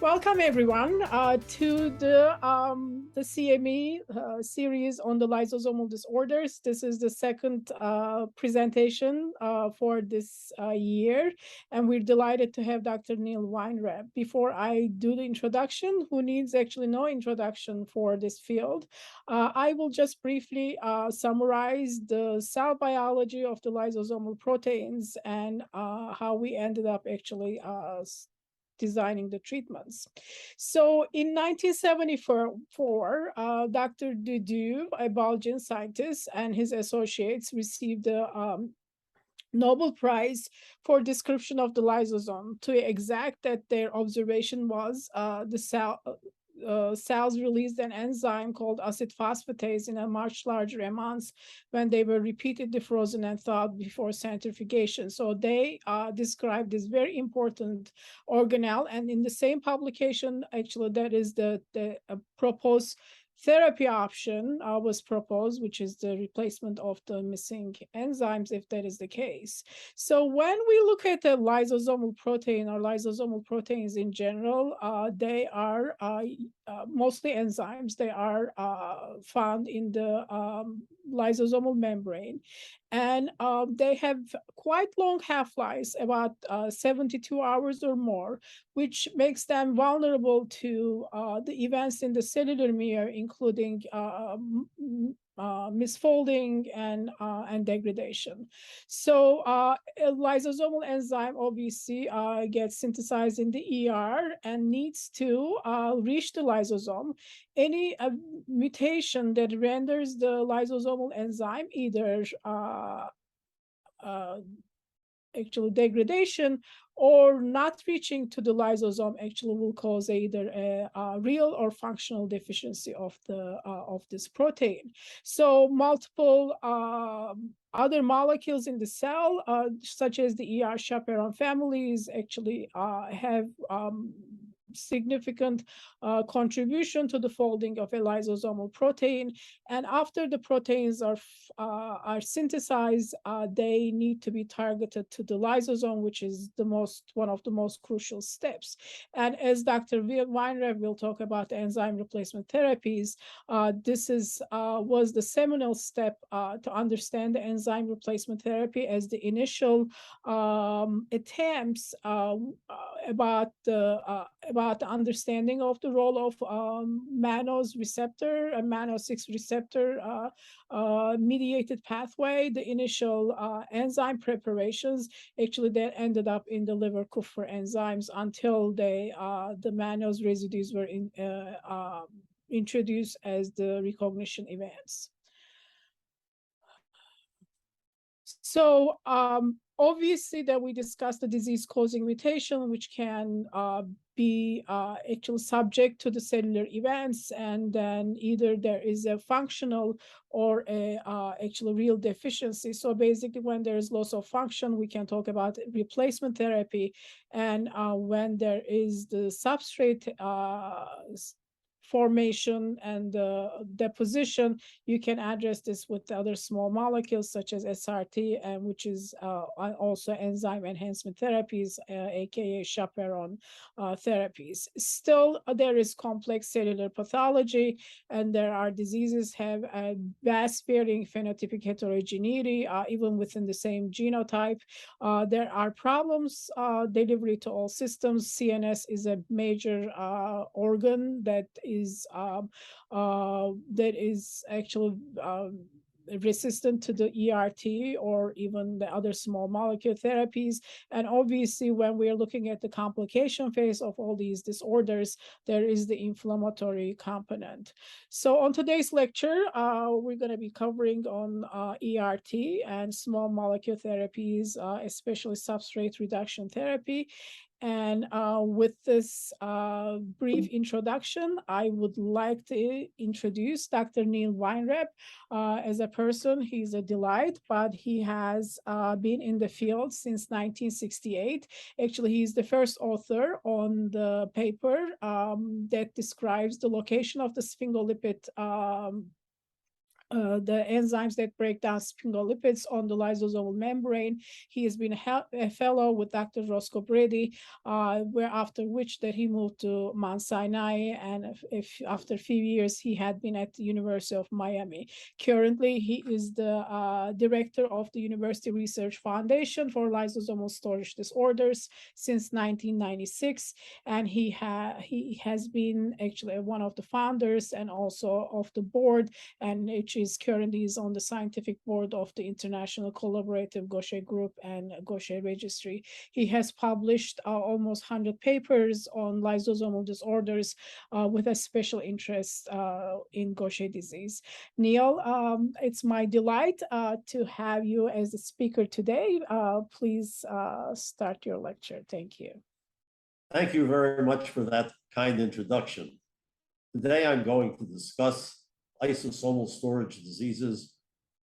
Welcome everyone to the CME series on the lysosomal disorders. This is the second presentation for this year, and we're delighted to have Dr. Neil Weinreb. Before I do the introduction, who needs actually no introduction for this field, I will just briefly summarize the cell biology of the lysosomal proteins and how we ended up actually designing the treatments. So in 1974, Dr. Dudu, a Belgian scientist, and his associates received the Nobel Prize for description of the lysosome. To exact that, their observation was cells released an enzyme called acid phosphatase in a much larger amounts when they were repeatedly frozen and thawed before centrifugation. So they described this very important organelle, and in the same publication, actually, that is the proposed therapy option was proposed, which is the replacement of the missing enzymes, if that is the case. So when we look at the lysosomal protein or lysosomal proteins in general, they are mostly enzymes. They are found in the lysosomal membrane, and they have quite long half-lives, about 72 hours or more, which makes them vulnerable to the events in the cellular mirror, including misfolding and degradation. So a lysosomal enzyme obviously gets synthesized in the ER and needs to reach the lysosome. Any mutation that renders the lysosomal enzyme either actually degradation or not reaching to the lysosome actually will cause either a real or functional deficiency of this protein. So multiple other molecules in the cell, such as the ER chaperone families, actually have significant contribution to the folding of a lysosomal protein. And after the proteins are synthesized, they need to be targeted to the lysosome, which is one of the most crucial steps. And as Dr. Weinreb will talk about enzyme replacement therapies, this was the seminal step to understand the enzyme replacement therapy as the initial attempts about the understanding of the role of mannose receptor and mannose-6 receptor mediated pathway. The initial enzyme preparations actually then ended up in the liver Kupffer enzymes until the mannose residues were introduced as the recognition events. So obviously that we discussed the disease-causing mutation, which can be actually subject to the cellular events, and then either there is a functional or a actually real deficiency. So basically, when there is loss of function, we can talk about replacement therapy, and when there is the substrate formation and deposition, you can address this with other small molecules such as SRT, which is also enzyme enhancement therapies, aka chaperone therapies. Still, there is complex cellular pathology, and there are diseases have a vast varying phenotypic heterogeneity, even within the same genotype. There are problems delivery to all systems. CNS is a major organ that is actually resistant to the ERT or even the other small molecule therapies. And obviously, when we're looking at the complication phase of all these disorders, there is the inflammatory component. So on today's lecture, we're going to be covering on ERT and small molecule therapies, especially substrate reduction therapy. And with this brief introduction, I would like to introduce Dr. Neil Weinreb. As a person, he's a delight, but he has been in the field since 1968. Actually, he's the first author on the paper that describes the location of the sphingolipid the enzymes that break down sphingolipids on the lysosomal membrane. He has been a fellow with Dr. Roscoe Brady, where after which that he moved to Mount Sinai, and after a few years he had been at the University of Miami. Currently, he is the director of the University Research Foundation for Lysosomal Storage Disorders since 1996, and he has been actually one of the founders and also of the board, and which is currently is on the scientific board of the International Collaborative Gaucher Group and Gaucher Registry. He has published almost 100 papers on lysosomal disorders with a special interest in Gaucher disease. Neil, it's my delight to have you as a speaker today. Please start your lecture. Thank you. Thank you very much for that kind introduction. Today I'm going to discuss lysosomal storage diseases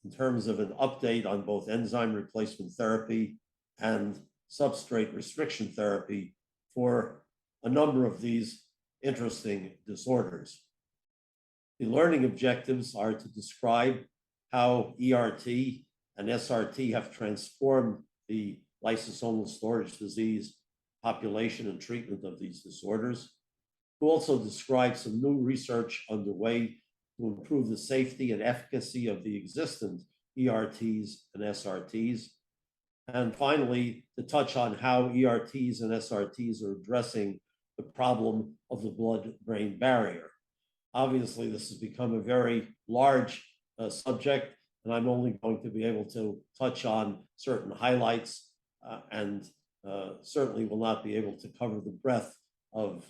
in terms of an update on both enzyme replacement therapy and substrate restriction therapy for a number of these interesting disorders. The learning objectives are to describe how ERT and SRT have transformed the lysosomal storage disease population and treatment of these disorders. We'll also describe some new research underway to improve the safety and efficacy of the existing ERTs and SRTs. And finally, to touch on how ERTs and SRTs are addressing the problem of the blood-brain barrier. Obviously, this has become a very large subject, and I'm only going to be able to touch on certain highlights and certainly will not be able to cover the breadth of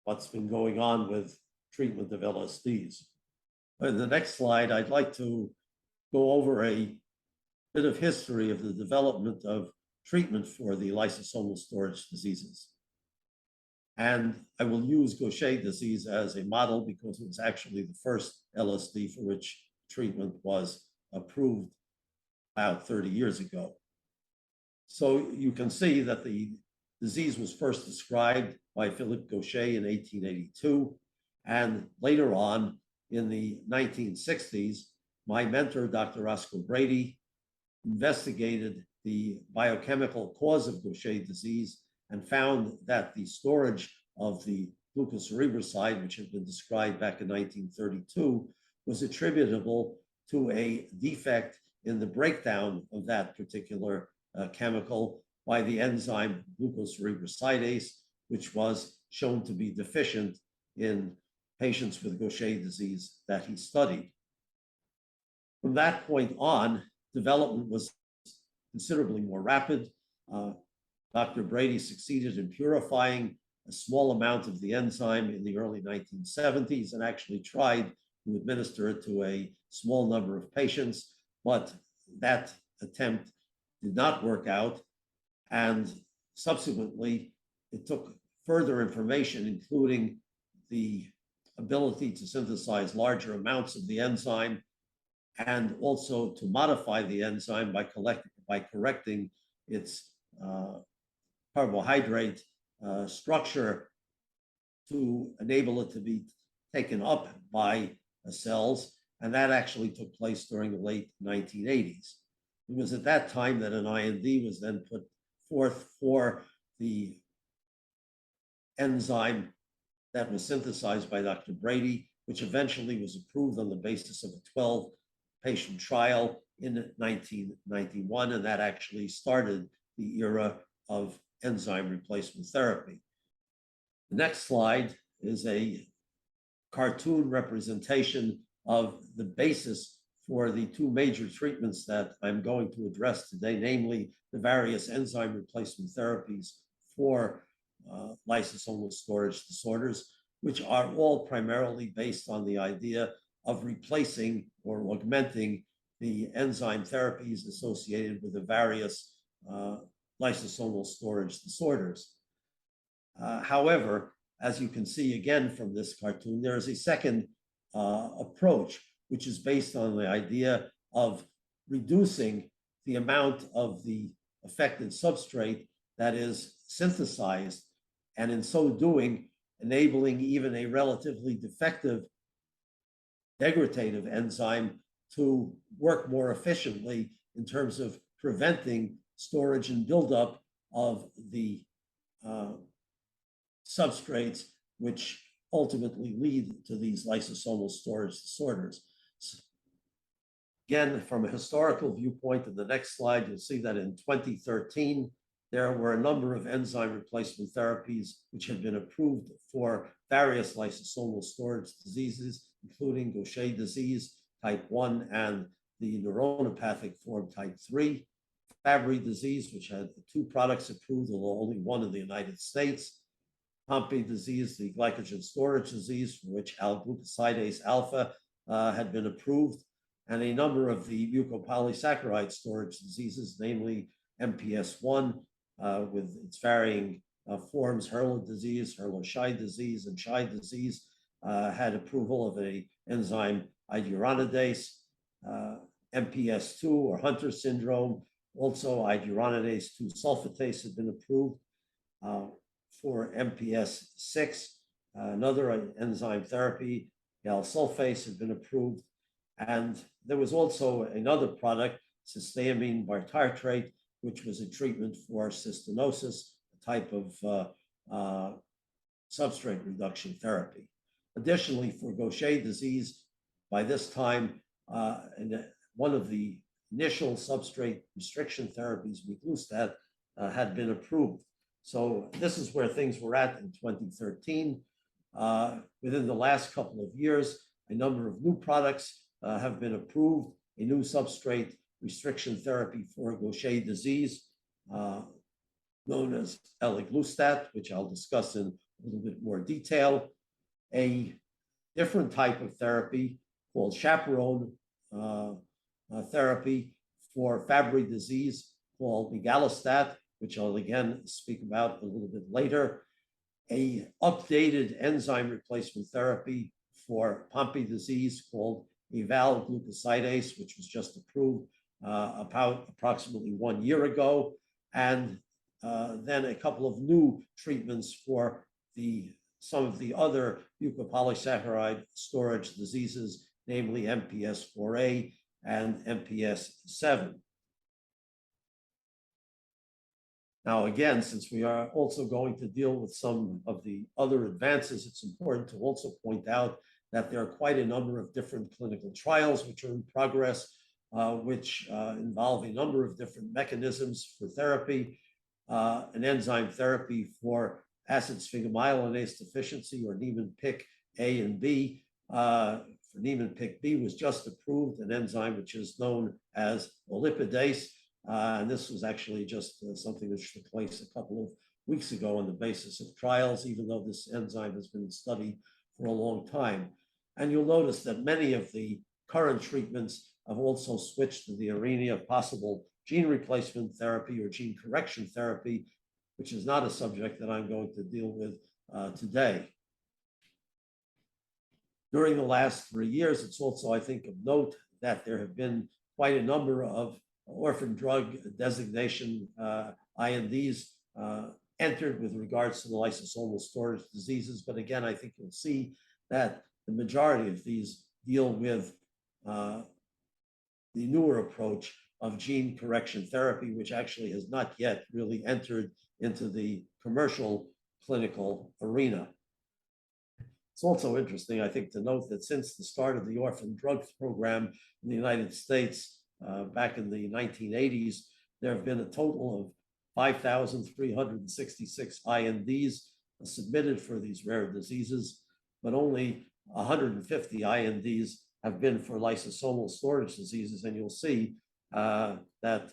what's been going on with treatment of LSDs. In the next slide, I'd like to go over a bit of history of the development of treatment for the lysosomal storage diseases. And I will use Gaucher disease as a model because it was actually the first LSD for which treatment was approved about 30 years ago. So you can see that the disease was first described by Philippe Gaucher in 1882, and later on in the 1960s, my mentor, Dr. Roscoe Brady, investigated the biochemical cause of Gaucher disease and found that the storage of the glucocerebroside, which had been described back in 1932, was attributable to a defect in the breakdown of that particular chemical by the enzyme glucocerebrosidase, which was shown to be deficient in patients with Gaucher disease that he studied. From that point on, development was considerably more rapid. Dr. Brady succeeded in purifying a small amount of the enzyme in the early 1970s and actually tried to administer it to a small number of patients, but that attempt did not work out. And subsequently, it took further information, including the ability to synthesize larger amounts of the enzyme and also to modify the enzyme by correcting its carbohydrate structure to enable it to be taken up by cells. And that actually took place during the late 1980s. It was at that time that an IND was then put forth for the enzyme that was synthesized by Dr. Brady, which eventually was approved on the basis of a 12-patient trial in 1991, and that actually started the era of enzyme replacement therapy. The next slide is a cartoon representation of the basis for the two major treatments that I'm going to address today, namely the various enzyme replacement therapies for lysosomal storage disorders, which are all primarily based on the idea of replacing or augmenting the enzyme therapies associated with the various lysosomal storage disorders. However, as you can see again from this cartoon, there is a second approach, which is based on the idea of reducing the amount of the affected substrate that is synthesized, and in so doing, enabling even a relatively defective degradative enzyme to work more efficiently in terms of preventing storage and buildup of the substrates, which ultimately lead to these lysosomal storage disorders. Again, from a historical viewpoint, in the next slide, you'll see that in 2013, there were a number of enzyme replacement therapies which had been approved for various lysosomal storage diseases, including Gaucher disease type 1 and the neuronopathic form type 3, Fabry disease, which had 2 products approved, although only one in the United States, Pompe disease, the glycogen storage disease, for which L-glucosidase alpha had been approved, and a number of the mucopolysaccharide storage diseases, namely MPS 1, with its varying forms, Hurler disease, Hurler-Scheid disease, and Scheid disease, had approval of an enzyme iduronidase, MPS 2 or Hunter syndrome, also iduronidase 2 sulfatase had been approved. For MPS 6, another enzyme therapy, galsulfase, had been approved. And there was also another product, cysteamine bartartrate, which was a treatment for cystinosis, a type of substrate reduction therapy. Additionally, for Gaucher disease, by this time, one of the initial substrate restriction therapies, miglustat, had been approved. So this is where things were at in 2013. Within the last couple of years, a number of new products have been approved, a new substrate restriction therapy for Gaucher disease, known as eliglustat, which I'll discuss in a little bit more detail, a different type of therapy called chaperone therapy for Fabry disease called migalastat, which I'll again speak about a little bit later, a updated enzyme replacement therapy for Pompe disease called eval-glucosidase, which was just approved about approximately 1 year ago, and then a couple of new treatments for some of the other mucopolysaccharide storage diseases, namely MPS 4A and MPS 7. Now, again, since we are also going to deal with some of the other advances, it's important to also point out that there are quite a number of different clinical trials which are in progress, which involve a number of different mechanisms for therapy, an enzyme therapy for acid sphingomyelinase deficiency, or Niemann-Pick A and B. For Niemann-Pick B was just approved, an enzyme which is known as olipidase. And this was actually just something that took place a couple of weeks ago on the basis of trials, even though this enzyme has been studied for a long time. And you'll notice that many of the current treatments have also switched to the arena of possible gene replacement therapy or gene correction therapy, which is not a subject that I'm going to deal with today. During the last 3 years, it's also, I think, of note that there have been quite a number of orphan drug designation INDs entered with regards to the lysosomal storage diseases. But again, I think you'll see that the majority of these deal with the newer approach of gene correction therapy, which actually has not yet really entered into the commercial clinical arena. It's also interesting, I think, to note that since the start of the orphan drugs program in the United States back in the 1980s, there have been a total of 5,366 INDs submitted for these rare diseases, but only 150 INDs have been for lysosomal storage diseases. And you'll see that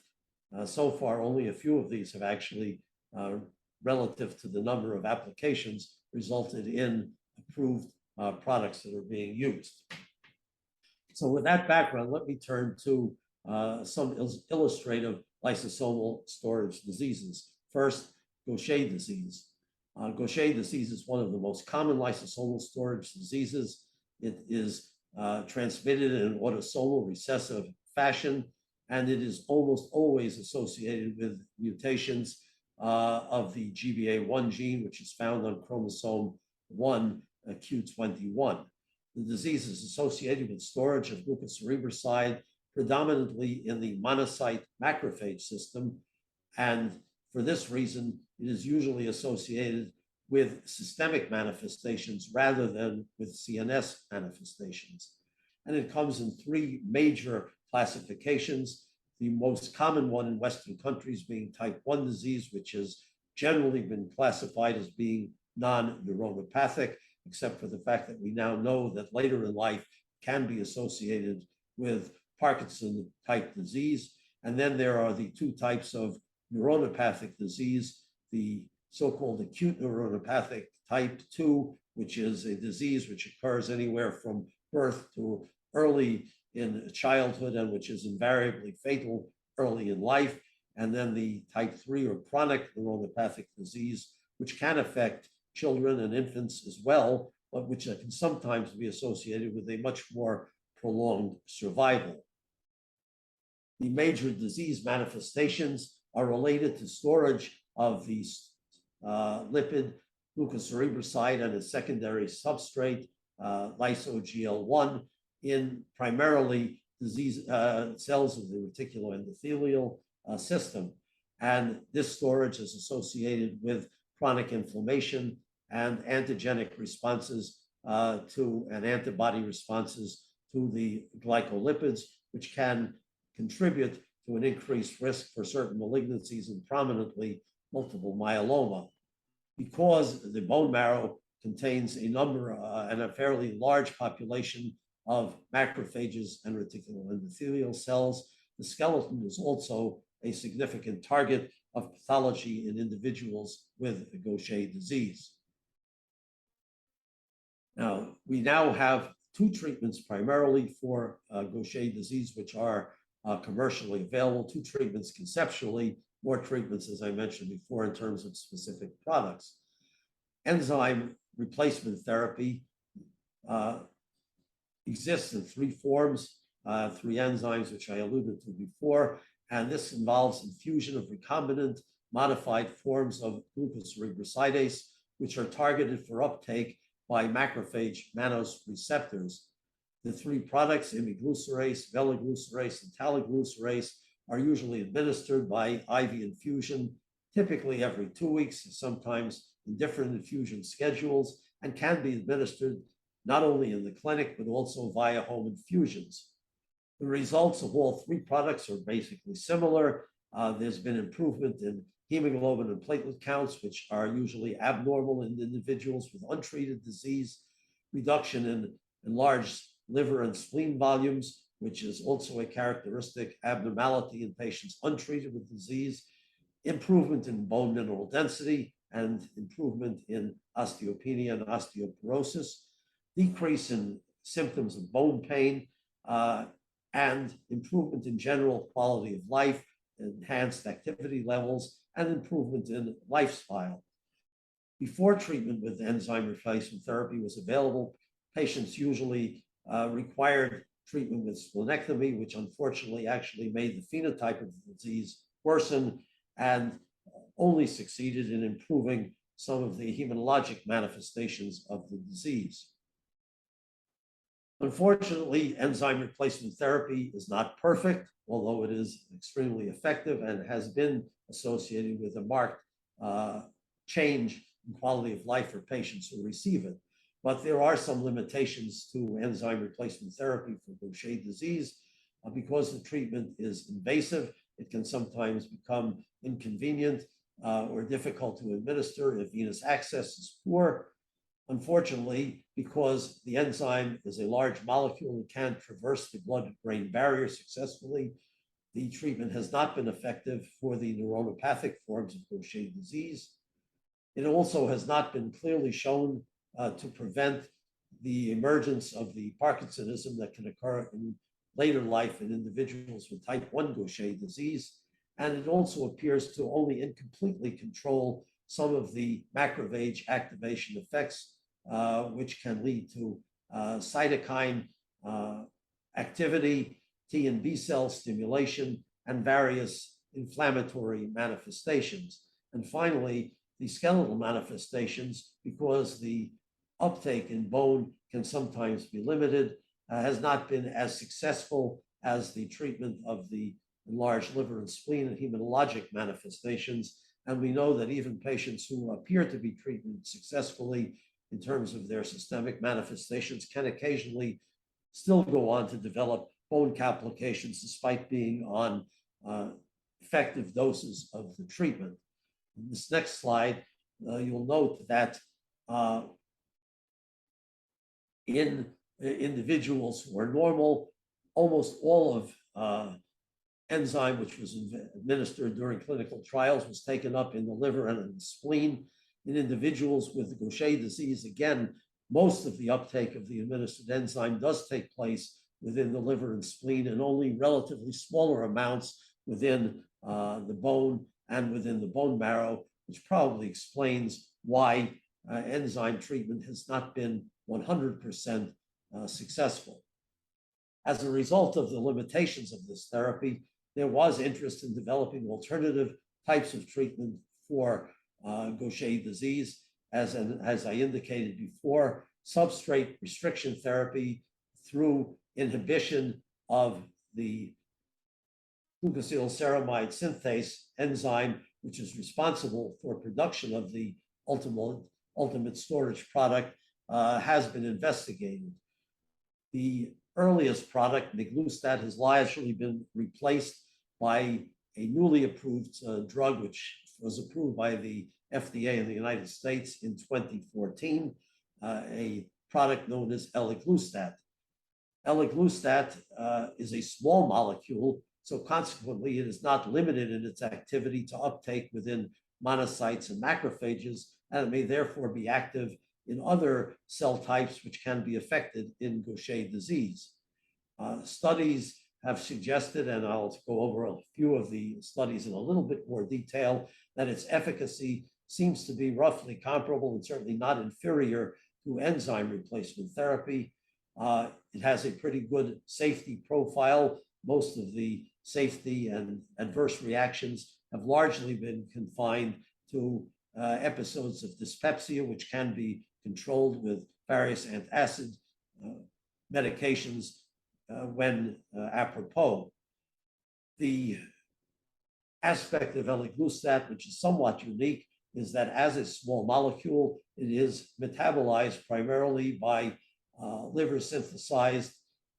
so far, only a few of these have actually, relative to the number of applications, resulted in approved products that are being used. So with that background, let me turn to some illustrative lysosomal storage diseases. First, Gaucher disease. Gaucher disease is one of the most common lysosomal storage diseases. It is transmitted in an autosomal recessive fashion, and it is almost always associated with mutations of the GBA1 gene, which is found on chromosome 1, Q21. The disease is associated with storage of glucocerebroside, predominantly in the monocyte macrophage system. And for this reason, it is usually associated with systemic manifestations rather than with CNS manifestations. And it comes in three major classifications. The most common one in Western countries being type 1 disease, which has generally been classified as being non-neuronopathic, except for the fact that we now know that later in life can be associated with Parkinson type disease. And then there are the two types of neuronopathic disease, the so-called acute neuronopathic type 2, which is a disease which occurs anywhere from birth to early in childhood and which is invariably fatal early in life. And then the type 3 or chronic neuronopathic disease, which can affect children and infants as well, but which can sometimes be associated with a much more prolonged survival. The major disease manifestations are related to storage of the lipid glucocerebroside and its secondary substrate, lysogl1, in primarily disease cells of the reticuloendothelial system. And this storage is associated with chronic inflammation and antigenic responses and antibody responses to the glycolipids, which can contribute to an increased risk for certain malignancies and prominently multiple myeloma. Because the bone marrow contains a number and a fairly large population of macrophages and reticuloendothelial cells, the skeleton is also a significant target of pathology in individuals with Gaucher disease. Now, we now have two treatments primarily for Gaucher disease, which are commercially available, two treatments conceptually, more treatments, as I mentioned before, in terms of specific products. Enzyme replacement therapy exists in three forms, three enzymes, which I alluded to before, and this involves infusion of recombinant modified forms of glucocerebrosidase, which are targeted for uptake by macrophage mannose receptors. The three products, imiglucerase, velaglucerase, and taloglucerase, are usually administered by IV infusion, typically every 2 weeks, sometimes in different infusion schedules, and can be administered not only in the clinic, but also via home infusions. The results of all three products are basically similar. There's been improvement in hemoglobin and platelet counts, which are usually abnormal in individuals with untreated disease, reduction in enlarged liver and spleen volumes, which is also a characteristic abnormality in patients untreated with disease, improvement in bone mineral density, and improvement in osteopenia and osteoporosis, decrease in symptoms of bone pain, and improvement in general quality of life, enhanced activity levels, and improvement in lifestyle. Before treatment with enzyme replacement therapy was available, patients usually required treatment with splenectomy, which unfortunately actually made the phenotype of the disease worsen and only succeeded in improving some of the hematologic manifestations of the disease. Unfortunately, enzyme replacement therapy is not perfect, although it is extremely effective and has been associated with a marked change in quality of life for patients who receive it. But there are some limitations to enzyme replacement therapy for Gaucher disease. Because the treatment is invasive, it can sometimes become inconvenient or difficult to administer if venous access is poor. Unfortunately, because the enzyme is a large molecule and can't traverse the blood-brain barrier successfully, the treatment has not been effective for the neuronopathic forms of Gaucher disease. It also has not been clearly shown to prevent the emergence of the Parkinsonism that can occur in later life in individuals with type 1 Gaucher disease. And it also appears to only incompletely control some of the macrophage activation effects, which can lead to cytokine activity, T and B cell stimulation, and various inflammatory manifestations. And finally, the skeletal manifestations, because the uptake in bone can sometimes be limited, has not been as successful as the treatment of the enlarged liver and spleen and hematologic manifestations. And we know that even patients who appear to be treated successfully in terms of their systemic manifestations can occasionally still go on to develop bone complications despite being on effective doses of the treatment. In this next slide, you'll note that in individuals who are normal, almost all of enzyme which was administered during clinical trials was taken up in the liver and in the spleen. In individuals with Gaucher disease, again, most of the uptake of the administered enzyme does take place within the liver and spleen, and only relatively smaller amounts within the bone and within the bone marrow, which probably explains why enzyme treatment has not been 100% successful. As a result of the limitations of this therapy, there was interest in developing alternative types of treatment for Gaucher disease. As I indicated before, substrate restriction therapy through inhibition of the glucosylceramide synthase enzyme, which is responsible for production of the ultimate storage product, has been investigated. The earliest product, miglustat, has largely been replaced by a newly approved drug, which was approved by the FDA in the United States in 2014, a product known as eliglustat. Eliglustat is a small molecule, so consequently it is not limited in its activity to uptake within monocytes and macrophages, and it may therefore be active in other cell types which can be affected in Gaucher disease. Studies have suggested, and I'll go over a few of the studies in a little bit more detail, that its efficacy seems to be roughly comparable and certainly not inferior to enzyme replacement therapy. It has a pretty good safety profile. Most of the safety and adverse reactions have largely been confined to episodes of dyspepsia, which can be controlled with various antacid medications when apropos. The aspect of eliglustat, which is somewhat unique, is that as a small molecule, it is metabolized primarily by liver synthesized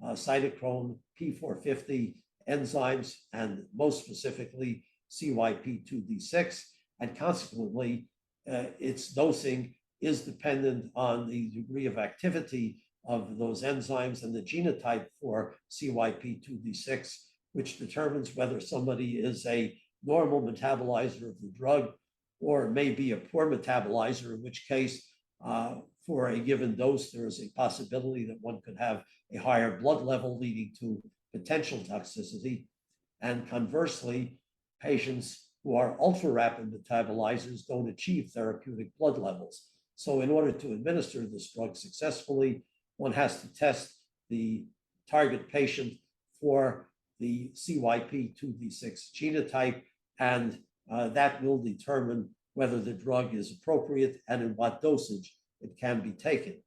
cytochrome P450 enzymes, and most specifically CYP2D6, and consequently its dosing is dependent on the degree of activity of those enzymes and the genotype for CYP2D6, which determines whether somebody is a normal metabolizer of the drug or may be a poor metabolizer, in which case for a given dose, there is a possibility that one could have a higher blood level leading to potential toxicity. And conversely, patients who are ultra-rapid metabolizers don't achieve therapeutic blood levels. So in order to administer this drug successfully, one has to test the target patient for the CYP2D6 genotype, and that will determine whether the drug is appropriate and in what dosage it can be taken.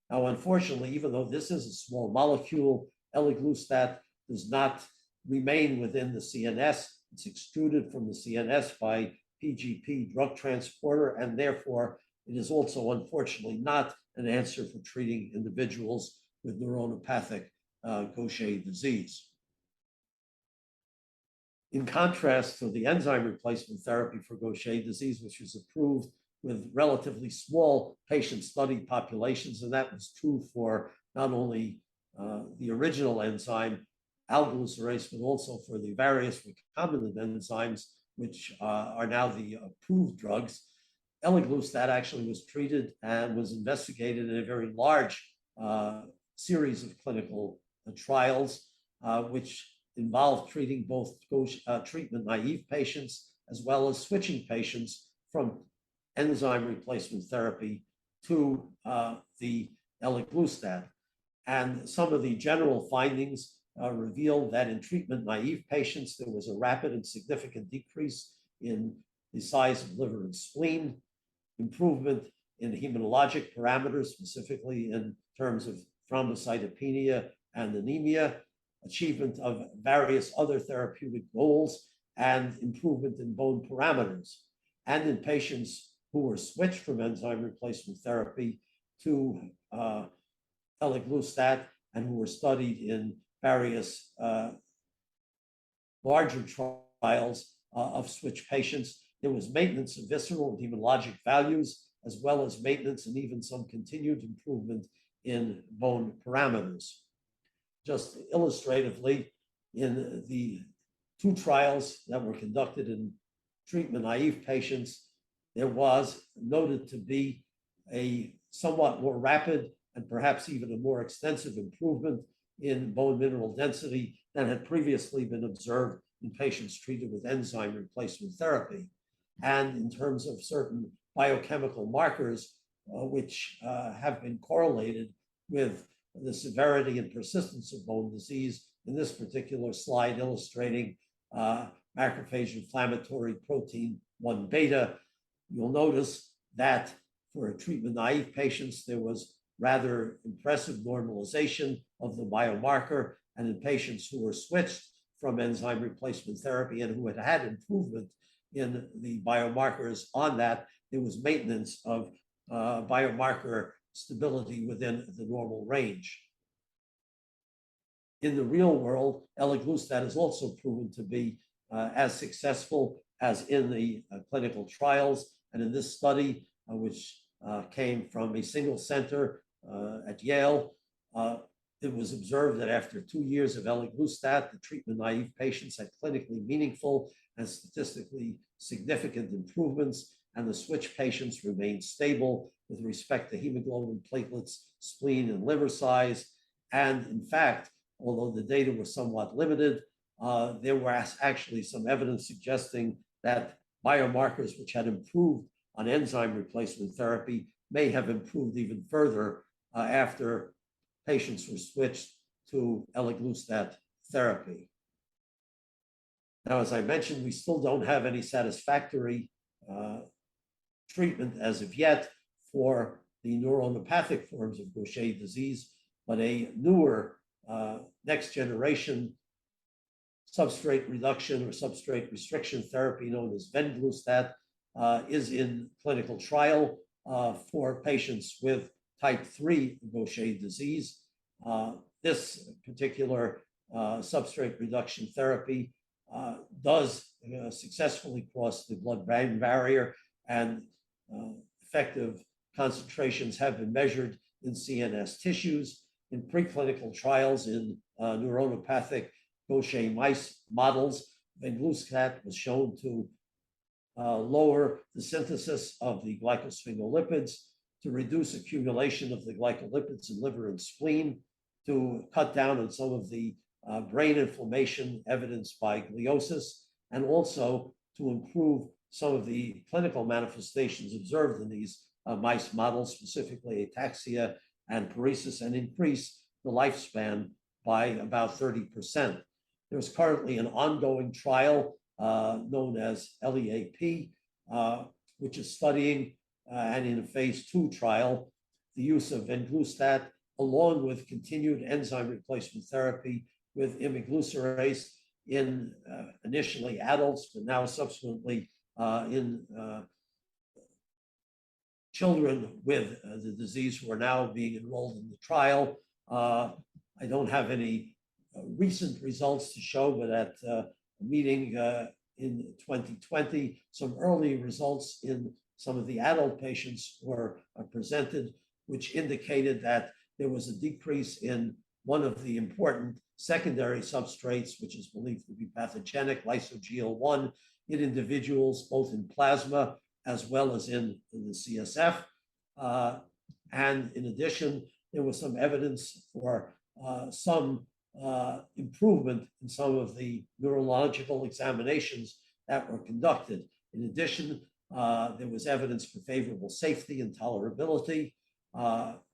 Now, unfortunately, even though this is a small molecule, eliglustat does not remain within the CNS. It's extruded from the CNS by PGP drug transporter, and therefore it is also unfortunately not an answer for treating individuals with neuronopathic Gaucher disease. In contrast to the enzyme replacement therapy for Gaucher disease, which was approved with relatively small patient study populations, and that was true for not only the original enzyme, alglucerase, but also for the various recombinant enzymes, which are now the approved drugs. Eliglustat actually was treated and was investigated in a very large series of clinical trials, which involved treating both treatment-naive patients as well as switching patients from enzyme replacement therapy to the eliglustat. And some of the general findings revealed that in treatment-naive patients, there was a rapid and significant decrease in the size of liver and spleen, improvement in hematologic parameters, specifically in terms of thrombocytopenia and anemia, achievement of various other therapeutic goals, and improvement in bone parameters. And in patients who were switched from enzyme replacement therapy to eliglustat and who were studied in various larger trials of switch patients, there was maintenance of visceral and hematologic values, as well as maintenance and even some continued improvement in bone parameters. Just illustratively, in the 2 trials that were conducted in treatment-naive patients, there was noted to be a somewhat more rapid and perhaps even a more extensive improvement in bone mineral density than had previously been observed in patients treated with enzyme replacement therapy. And in terms of certain biochemical markers, which have been correlated with the severity and persistence of bone disease, in this particular slide illustrating macrophage inflammatory protein 1 beta, you'll notice that for treatment-naive patients, there was rather impressive normalization of the biomarker, and in patients who were switched from enzyme replacement therapy and who had had improvement in the biomarkers on that, there was maintenance of biomarker stability within the normal range. In the real world, eliglustat is also proven to be as successful as in the clinical trials. And in this study, which came from a single center at Yale, it was observed that after 2 years of eliglustat, the treatment-naive patients had clinically meaningful and statistically significant improvements, and the switch patients remained stable with respect to hemoglobin, platelets, spleen, and liver size. And in fact, although the data was somewhat limited, there was actually some evidence suggesting that biomarkers which had improved on enzyme replacement therapy may have improved even further after patients were switched to eliglustat therapy. Now, as I mentioned, we still don't have any satisfactory treatment as of yet for the neuronopathic forms of Gaucher disease, but a newer next generation substrate reduction or substrate restriction therapy known as venglustat is in clinical trial for patients with type 3 Gaucher disease. This particular substrate reduction therapy does successfully cross the blood-brain barrier, and effective concentrations have been measured in CNS tissues. In preclinical trials in neuronopathic Gaucher mice models, venglustat was shown to lower the synthesis of the glycosphingolipids, to reduce accumulation of the glycolipids in liver and spleen, to cut down on some of the brain inflammation evidenced by gliosis, and also to improve some of the clinical manifestations observed in these mice models, specifically ataxia and paresis, and increase the lifespan by about 30%. There's currently an ongoing trial known as LEAP, which is studying, and in a phase 2 trial, the use of venglustat along with continued enzyme replacement therapy with imiglucerase in initially adults, but now subsequently in children with the disease who are now being enrolled in the trial. I don't have any recent results to show, but at a meeting in 2020, some early results in some of the adult patients were presented, which indicated that there was a decrease in one of the important secondary substrates, which is believed to be pathogenic, lysogel-1, in individuals, both in plasma as well as in the CSF. And in addition, there was some evidence for some improvement in some of the neurological examinations that were conducted. In addition, there was evidence for favorable safety and tolerability,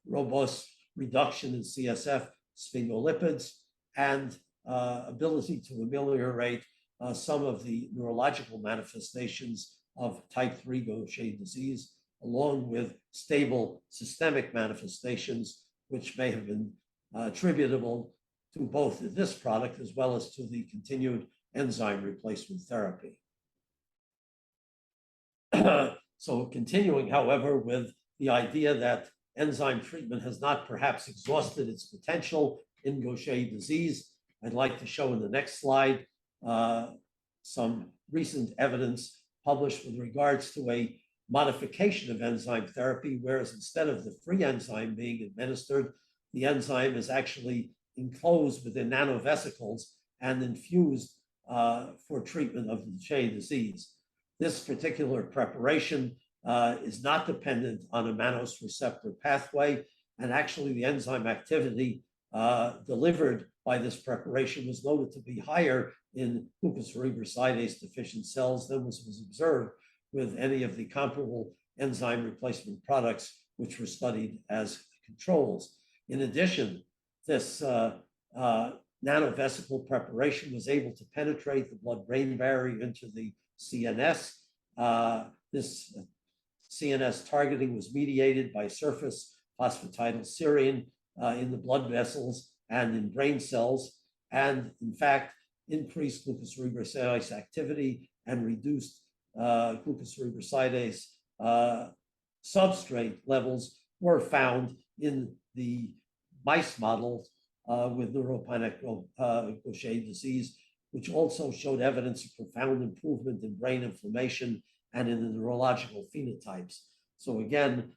robust reduction in CSF sphingolipids, and ability to ameliorate some of the neurological manifestations of type 3 Gaucher disease, along with stable systemic manifestations, which may have been attributable to both this product as well as to the continued enzyme replacement therapy. So continuing, however, with the idea that enzyme treatment has not perhaps exhausted its potential in Gaucher disease, I'd like to show in the next slide some recent evidence published with regards to a modification of enzyme therapy, whereas instead of the free enzyme being administered, the enzyme is actually enclosed within nanovesicles and infused for treatment of Gaucher disease. This particular preparation is not dependent on a mannose receptor pathway, and actually the enzyme activity delivered by this preparation was noted to be higher in glucocerebrosidase deficient cells than was observed with any of the comparable enzyme replacement products which were studied as controls. In addition, this nanovesicle preparation was able to penetrate the blood-brain barrier into the CNS. This CNS targeting was mediated by surface phosphatidylserine in the blood vessels and in brain cells, and in fact, increased glucocerebrosidase activity and reduced glucocerebrosidase substrate levels were found in the mice models with neuropanic Gaucher disease, which also showed evidence of profound improvement in brain inflammation and in the neurological phenotypes. So again,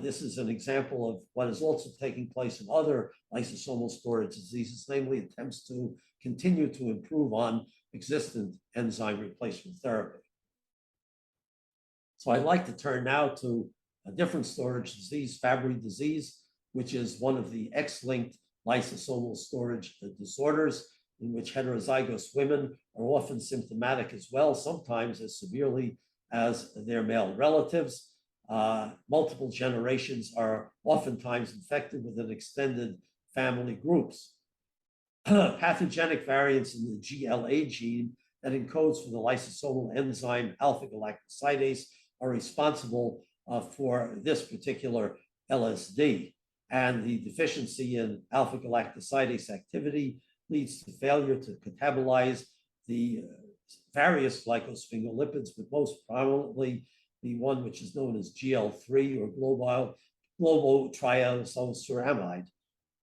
this is an example of what is also taking place in other lysosomal storage diseases, namely attempts to continue to improve on existent enzyme replacement therapy. So I'd like to turn now to a different storage disease, Fabry disease, which is one of the X-linked lysosomal storage disorders in which heterozygous women are often symptomatic as well, sometimes as severely as their male relatives. Multiple generations are oftentimes infected within extended family groups. Pathogenic variants in the GLA gene that encodes for the lysosomal enzyme alpha-galactosidase are responsible for this particular LSD. And the deficiency in alpha-galactosidase activity leads to failure to catabolize the various glycosphingolipids, but most prominently the one which is known as GL3 or global triacylceramide.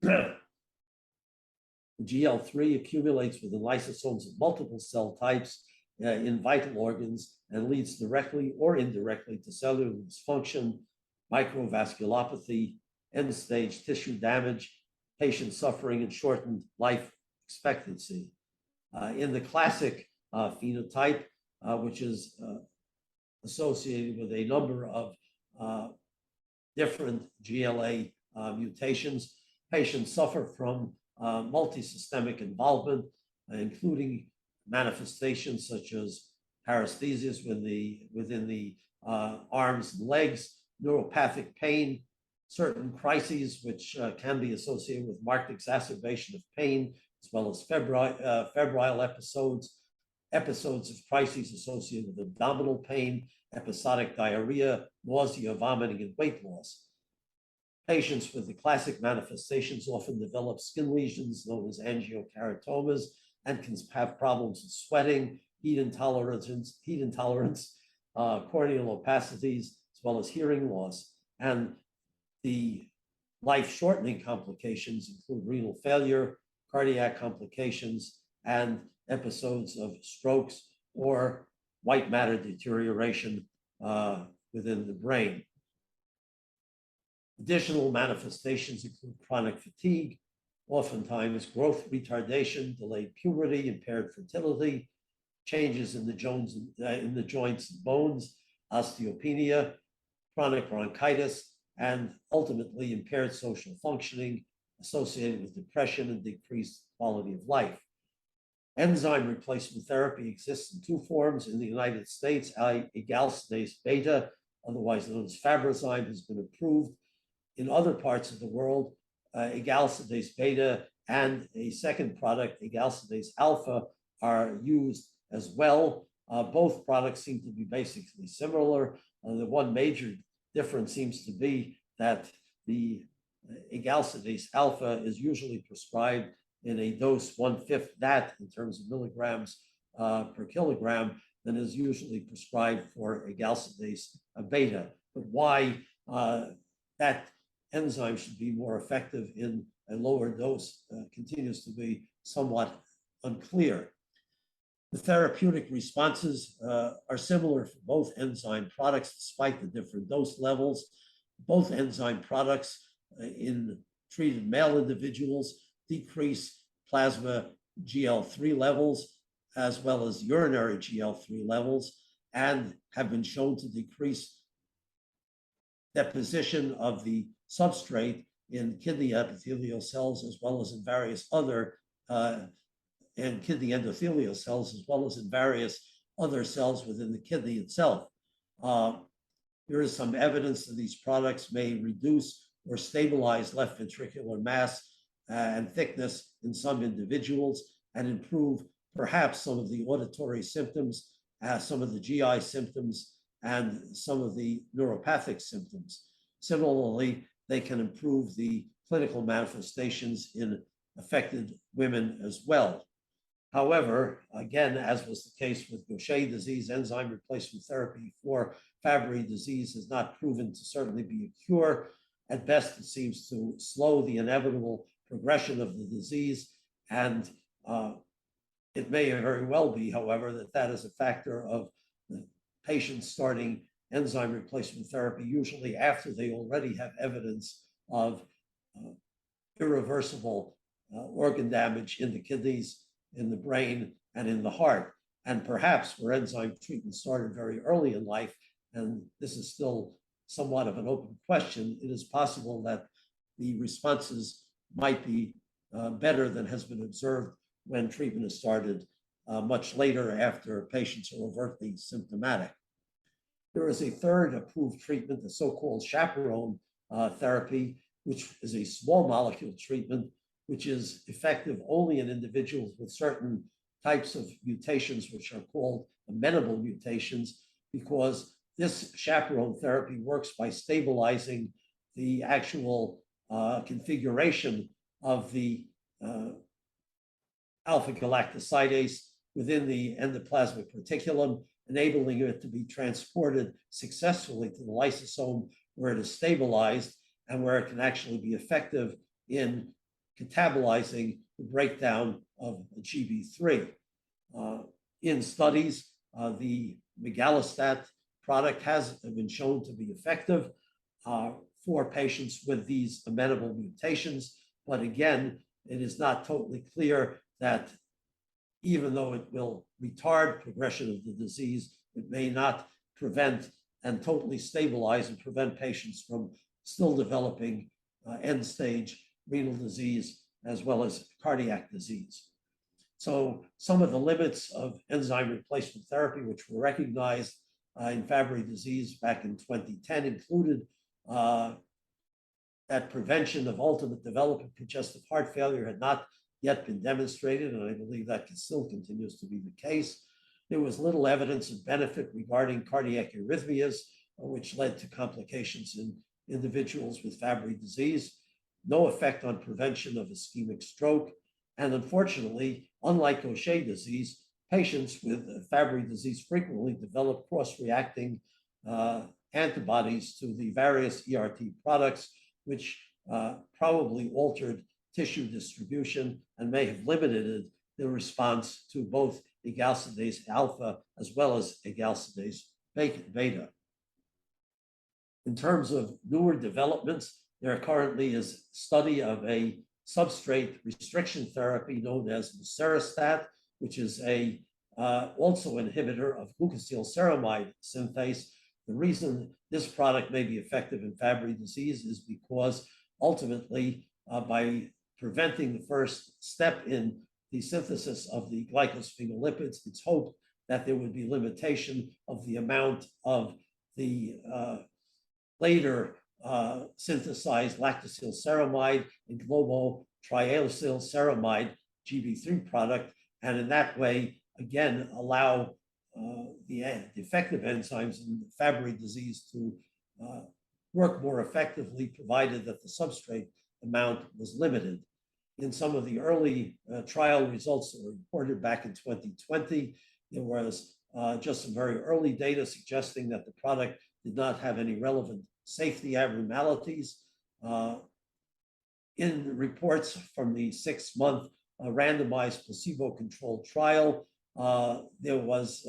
The GL3 accumulates within lysosomes of multiple cell types in vital organs and leads directly or indirectly to cellular dysfunction, microvasculopathy, end-stage tissue damage, patient suffering, and shortened life expectancy. In the classic phenotype, which is associated with a number of different GLA mutations, patients suffer from multisystemic involvement, including manifestations such as paresthesias within the arms and legs, neuropathic pain, certain crises which can be associated with marked exacerbation of pain, as well as febrile episodes of crises associated with abdominal pain, episodic diarrhea, nausea, vomiting, and weight loss. Patients with the classic manifestations often develop skin lesions known as angiokeratomas and can have problems with sweating, heat intolerance, corneal opacities, as well as hearing loss. And the life-shortening complications include renal failure, cardiac complications, and episodes of strokes or white matter deterioration within the brain. Additional manifestations include chronic fatigue, oftentimes growth retardation, delayed puberty, impaired fertility, changes in the joints and bones, osteopenia, chronic bronchitis, and ultimately impaired social functioning associated with depression and decreased quality of life. Enzyme replacement therapy exists in two forms. In the United States, egalsidase beta, otherwise known as Fabrazyme, has been approved. In other parts of the world, egalsidase beta and a second product, egalsidase alpha, are used as well. Both products seem to be basically similar. The one major difference seems to be that the egalsidase alpha is usually prescribed in a dose 1/5 that in terms of milligrams per kilogram than is usually prescribed for egalsidase beta. But why that enzyme should be more effective in a lower dose continues to be somewhat unclear. The therapeutic responses are similar for both enzyme products, despite the different dose levels. Both enzyme products in treated male individuals decrease plasma GL3 levels as well as urinary GL3 levels, and have been shown to decrease deposition of the substrate in kidney epithelial cells as well as in various other and kidney endothelial cells, as well as in various other cells within the kidney itself. There is some evidence that these products may reduce or stabilize left ventricular mass and thickness in some individuals and improve perhaps some of the auditory symptoms, some of the GI symptoms, and some of the neuropathic symptoms. Similarly, they can improve the clinical manifestations in affected women as well. However, again, as was the case with Gaucher disease, enzyme replacement therapy for Fabry disease has not proven to certainly be a cure. At best, it seems to slow the inevitable progression of the disease, and it may very well be, however, that that is a factor of the patients starting enzyme replacement therapy usually after they already have evidence of irreversible organ damage in the kidneys, in the brain, and in the heart. And perhaps where enzyme treatment started very early in life, and this is still somewhat of an open question, it is possible that the responses might be better than has been observed when treatment is started much later after patients are overtly symptomatic. There is a third approved treatment, the so-called chaperone therapy, which is a small molecule treatment, which is effective only in individuals with certain types of mutations, which are called amenable mutations, because this chaperone therapy works by stabilizing the actual configuration of the alpha-galactosidase within the endoplasmic reticulum, enabling it to be transported successfully to the lysosome where it is stabilized and where it can actually be effective in catabolizing the breakdown of GB3. In studies, the migalastat product has been shown to be effective for patients with these amenable mutations, but again, it is not totally clear that even though it will retard progression of the disease, it may not prevent and totally stabilize and prevent patients from still developing end-stage renal disease as well as cardiac disease. So some of the limits of enzyme replacement therapy, which were recognized in Fabry disease back in 2010, included that prevention of ultimate development of congestive heart failure had not yet been demonstrated, and I believe that still continues to be the case. There was little evidence of benefit regarding cardiac arrhythmias, which led to complications in individuals with Fabry disease. No effect on prevention of ischemic stroke. And unfortunately, unlike Gaucher disease, patients with Fabry disease frequently develop cross-reacting antibodies to the various ERT products, which probably altered tissue distribution and may have limited the response to both egalsidase alpha as well as egalsidase beta. In terms of newer developments, there currently is study of a substrate restriction therapy known as lucerastat, which is a also inhibitor of glucosylceramide synthase. The reason this product may be effective in Fabry disease is because ultimately, by preventing the first step in the synthesis of the glycosphingolipids, it's hoped that there would be limitation of the amount of the later synthesized lactosylceramide and globotriacylceramide GB3 product, and in that way, again, allow the effective enzymes in Fabry disease to work more effectively, provided that the substrate amount was limited. In some of the early trial results that were reported back in 2020, there was just some very early data suggesting that the product did not have any relevant safety abnormalities. In reports from the 6-month randomized placebo-controlled trial, there was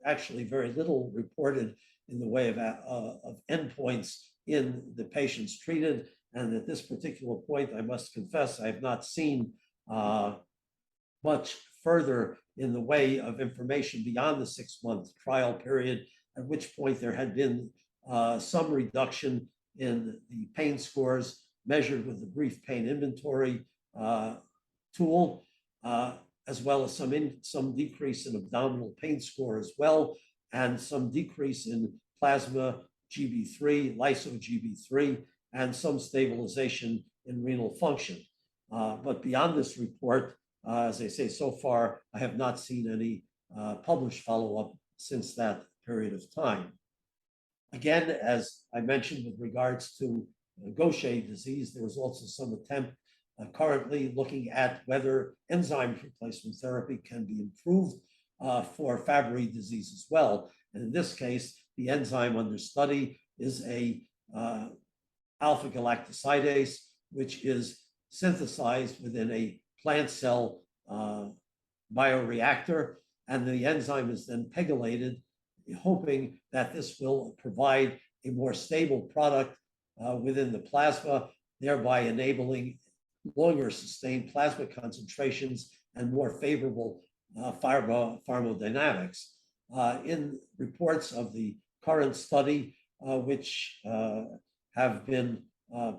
actually very little reported in the way of endpoints in the patients treated. And at this particular point, I must confess, I have not seen much further in the way of information beyond the 6-month trial period, at which point there had been some reduction in the pain scores measured with the brief pain inventory tool, as well as some decrease in abdominal pain score as well, and some decrease in plasma GB3, lyso-GB3, and some stabilization in renal function. But beyond this report, as I say, so far, I have not seen any published follow-up since that period of time. Again, as I mentioned with regards to Gaucher disease, there was also some attempt currently looking at whether enzyme replacement therapy can be improved for Fabry disease as well. And in this case, the enzyme under study is a alpha-galactosidase, which is synthesized within a plant cell bioreactor, and the enzyme is then pegylated, hoping that this will provide a more stable product within the plasma, thereby enabling longer sustained plasma concentrations and more favorable pharmacodynamics. In reports of the current study, which have been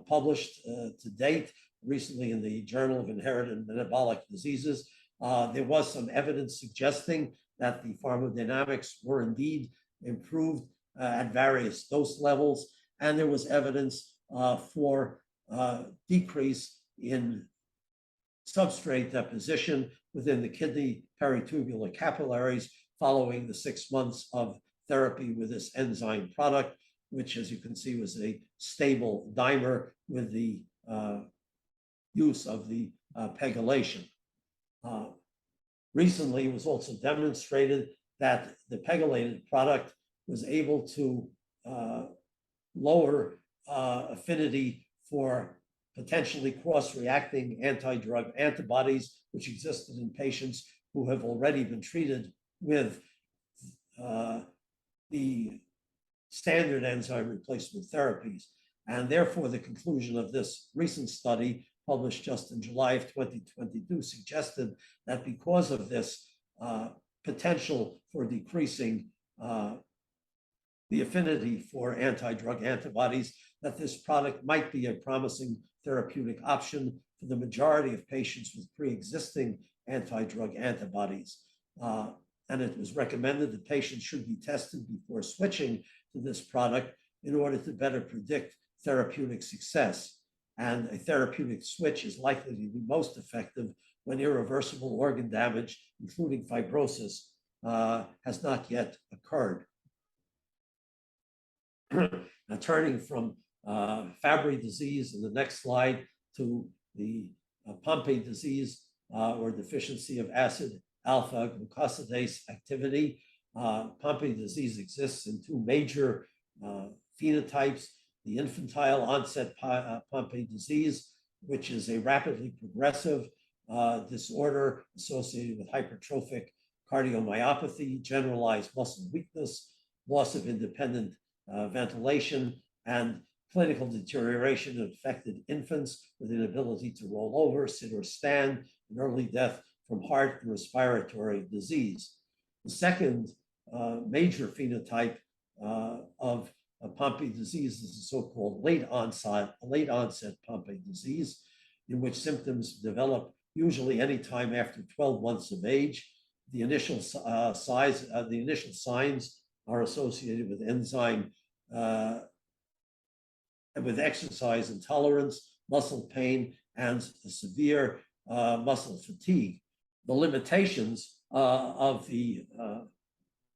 published to date, recently in the Journal of Inherited Metabolic Diseases, there was some evidence suggesting that the pharmacodynamics were indeed improved at various dose levels, and there was evidence for decrease in substrate deposition within the kidney peritubular capillaries following the 6 months of therapy with this enzyme product, which, as you can see, was a stable dimer with the use of the pegylation. Recently, it was also demonstrated that the pegylated product was able to lower affinity for potentially cross-reacting anti-drug antibodies, which existed in patients who have already been treated with the standard enzyme replacement therapies. And therefore, the conclusion of this recent study, published just in July of 2022, suggested that because of this potential for decreasing the affinity for anti-drug antibodies, that this product might be a promising therapeutic option for the majority of patients with pre-existing anti-drug antibodies. And it was recommended that patients should be tested before switching to this product in order to better predict therapeutic success. And a therapeutic switch is likely to be most effective when irreversible organ damage, including fibrosis, has not yet occurred. Now, turning from Fabry disease in the next slide to the Pompe disease or deficiency of acid alpha glucosidase activity. Pompe disease exists in two major phenotypes: the infantile onset Pompe disease, which is a rapidly progressive disorder associated with hypertrophic cardiomyopathy, generalized muscle weakness, loss of independent ventilation, and clinical deterioration of affected infants with inability to roll over, sit, or stand, and early death from heart and respiratory disease. The second major phenotype of Pompe disease is the so-called late onset Pompe disease, in which symptoms develop usually anytime after 12 months of age. The initial signs are associated with enzyme with exercise intolerance, muscle pain, and severe muscle fatigue. The limitations of the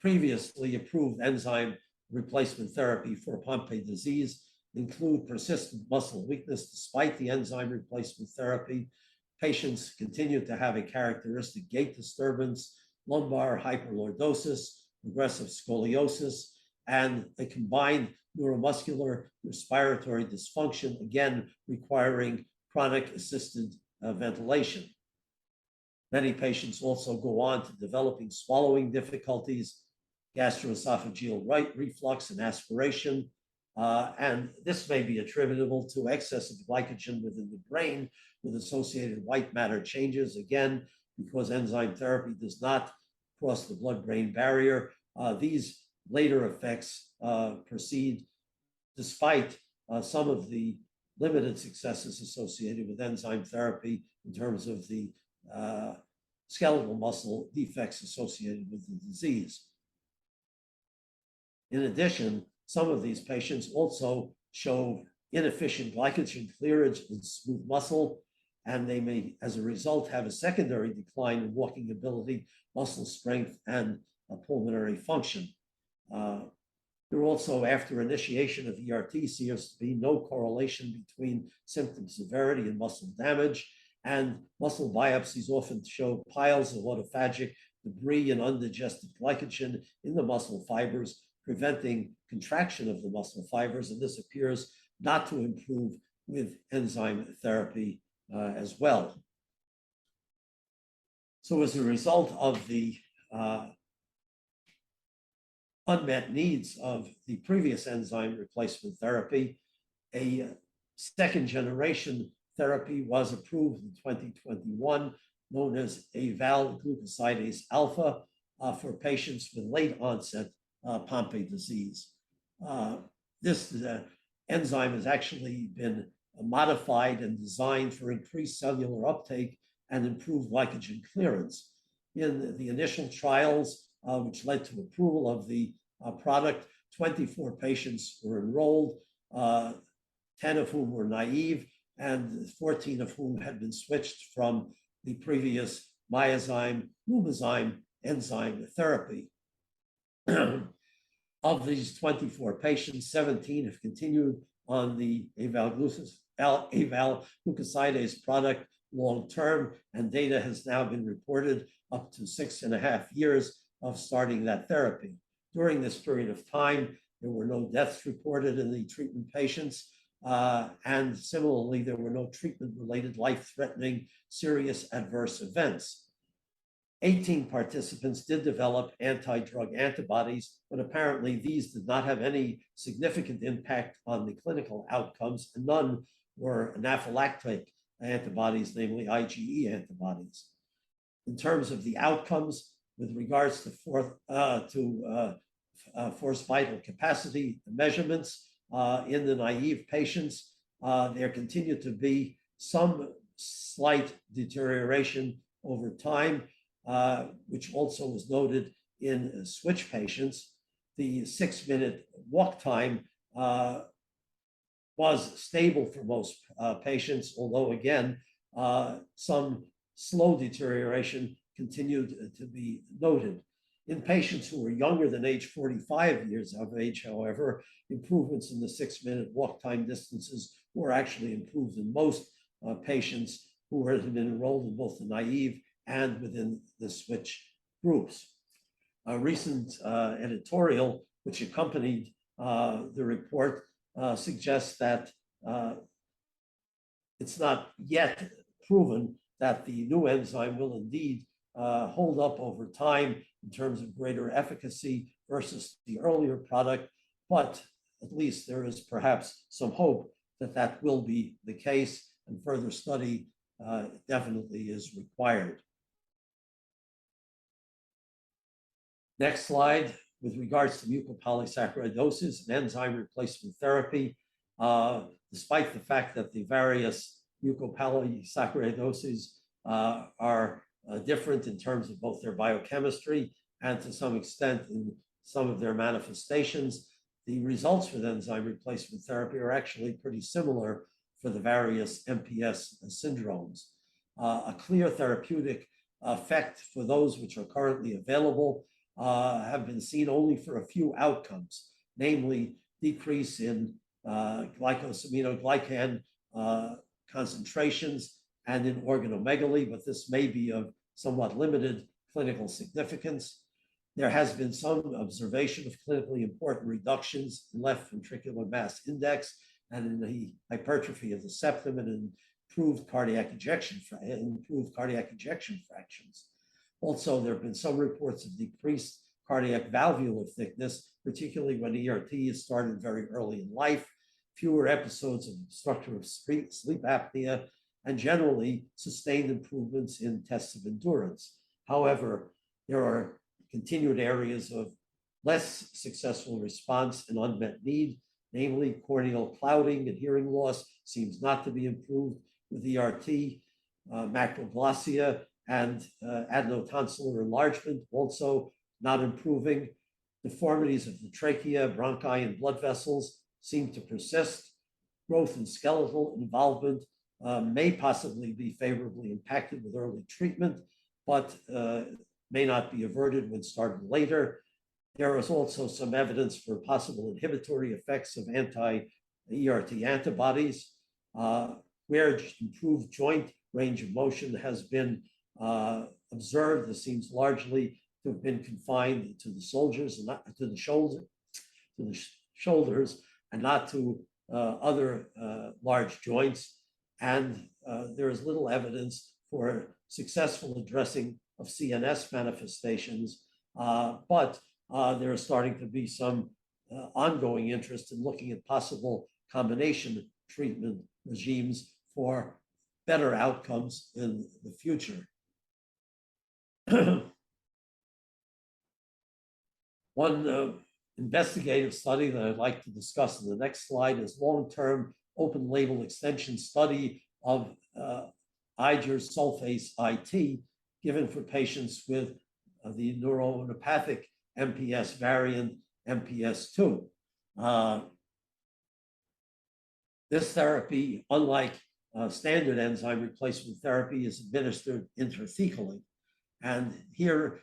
previously approved enzyme replacement therapy for Pompe disease include persistent muscle weakness despite the enzyme replacement therapy. Patients continue to have a characteristic gait disturbance, lumbar hyperlordosis, progressive scoliosis, and a combined neuromuscular respiratory dysfunction, again requiring chronic assisted ventilation. Many patients also go on to developing swallowing difficulties, gastroesophageal reflux, and aspiration. And this may be attributable to excess of glycogen within the brain with associated white matter changes, again, because enzyme therapy does not cross the blood-brain barrier. These later effects proceed despite some of the limited successes associated with enzyme therapy in terms of the skeletal muscle defects associated with the disease. In addition, some of these patients also show inefficient glycogen clearance in smooth muscle, and they may, as a result, have a secondary decline in walking ability, muscle strength, and pulmonary function. There also, after initiation of ERT, seems to be no correlation between symptom severity and muscle damage, and muscle biopsies often show piles of autophagic debris and undigested glycogen in the muscle fibers, preventing contraction of the muscle fibers, and this appears not to improve with enzyme therapy as well. So as a result of the unmet needs of the previous enzyme replacement therapy, a second generation therapy was approved in 2021, known as aval-glucosidase alpha for patients with late onset Pompe disease. This enzyme has actually been modified and designed for increased cellular uptake and improved glycogen clearance. In the initial trials, which led to approval of the product, 24 patients were enrolled, 10 of whom were naive, and 14 of whom had been switched from the previous myozyme, lumazyme enzyme therapy. Of these 24 patients, 17 have continued on the aval-glucosidase product long-term, and data has now been reported up to 6.5 years of starting that therapy. During this period of time, there were no deaths reported in the treatment patients, and similarly, there were no treatment-related life-threatening serious adverse events. 18 participants did develop anti-drug antibodies, but apparently these did not have any significant impact on the clinical outcomes, and none were anaphylactic antibodies, namely IgE antibodies. In terms of the outcomes, with regards to forced vital capacity measurements in the naive patients, there continued to be some slight deterioration over time, which also was noted in switch patients. The 6-minute walk time was stable for most patients, although again, some slow deterioration continued to be noted. In patients who were younger than age 45 years of age, however, improvements in the 6-minute walk time distances were actually improved in most patients who had been enrolled in both the naive and within the switch groups. A recent editorial which accompanied the report suggests that it's not yet proven that the new enzyme will indeed hold up over time in terms of greater efficacy versus the earlier product, but at least there is perhaps some hope that that will be the case, and further study definitely is required. Next slide. With regards to mucopolysaccharidosis and enzyme replacement therapy, despite the fact that the various mucopolysaccharidoses are different in terms of both their biochemistry and to some extent in some of their manifestations, the results with enzyme replacement therapy are actually pretty similar for the various MPS syndromes. A clear therapeutic effect for those which are currently available have been seen only for a few outcomes, namely decrease in glycosaminoglycan concentrations and in organomegaly, but this may be of somewhat limited clinical significance. There has been some observation of clinically important reductions in left ventricular mass index and in the hypertrophy of the septum and improved cardiac ejection fractions. Also, there have been some reports of decreased cardiac valvular thickness, particularly when ERT is started very early in life, fewer episodes of obstructive sleep apnea, and generally sustained improvements in tests of endurance. However, there are continued areas of less successful response and unmet need, namely corneal clouding and hearing loss seems not to be improved with ERT, macroglossia and adenotonsillar enlargement also not improving. Deformities of the trachea, bronchi, and blood vessels seem to persist. Growth in skeletal involvement may possibly be favorably impacted with early treatment, but may not be averted when started later. There is also some evidence for possible inhibitory effects of anti-ERT antibodies, where improved joint range of motion has been observed. This seems largely to have been confined to the shoulders and not to the shoulders and not to other large joints. And there is little evidence for successful addressing of CNS manifestations, but there is starting to be some ongoing interest in looking at possible combination treatment regimes for better outcomes in the future. One investigative study that I'd like to discuss in the next slide is long-term open label extension study of Eiger's sulfase IT given for patients with the neuronopathic MPS variant MPS 2. This therapy, unlike standard enzyme replacement therapy, is administered intrathecally. And here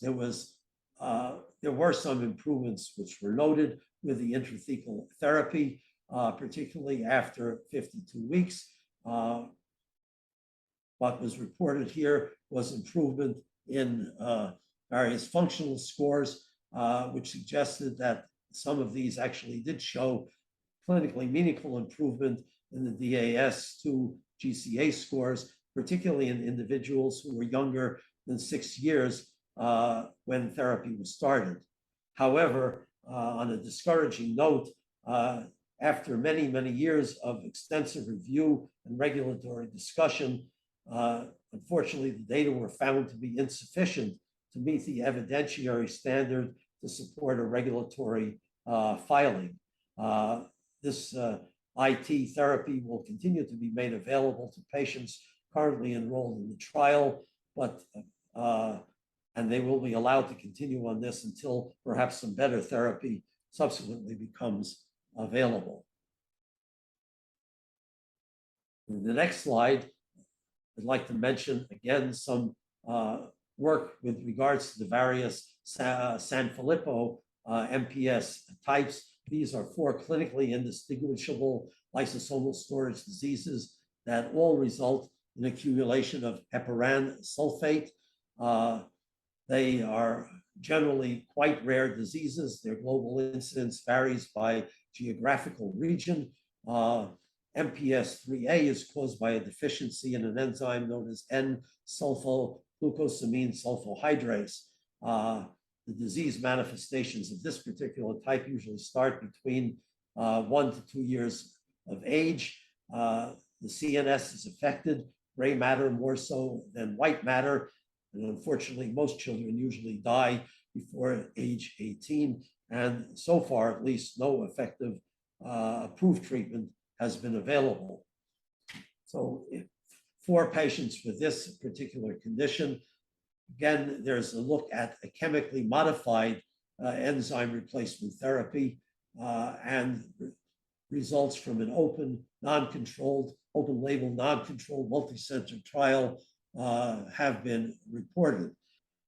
there were some improvements which were noted with the intrathecal therapy, particularly after 52 weeks. What was reported here was improvement in various functional scores, which suggested that some of these actually did show clinically meaningful improvement in the DAS to GCA scores, particularly in individuals who were younger than 6 years when therapy was started. However, on a discouraging note, after many, many years of extensive review and regulatory discussion, unfortunately, the data were found to be insufficient to meet the evidentiary standard to support a regulatory filing. This IT therapy will continue to be made available to patients currently enrolled in the trial, but and they will be allowed to continue on this until perhaps some better therapy subsequently becomes available. In the next slide, I'd like to mention again some work with regards to the various Sanfilippo MPS types. These are 4 clinically indistinguishable lysosomal storage diseases that all result in accumulation of heparan sulfate. They are generally quite rare diseases. Their global incidence varies by geographical region. MPS 3A is caused by a deficiency in an enzyme known as N-sulfoglucosamine sulfohydrase. The disease manifestations of this particular type usually start between 1 to 2 years of age. The CNS is affected, gray matter more so than white matter. And unfortunately, most children usually die before age 18. And so far, at least, no effective approved treatment has been available. So for patients with this particular condition, again, there's a look at a chemically modified enzyme replacement therapy and results from an open label, non-controlled, multi-center trial have been reported.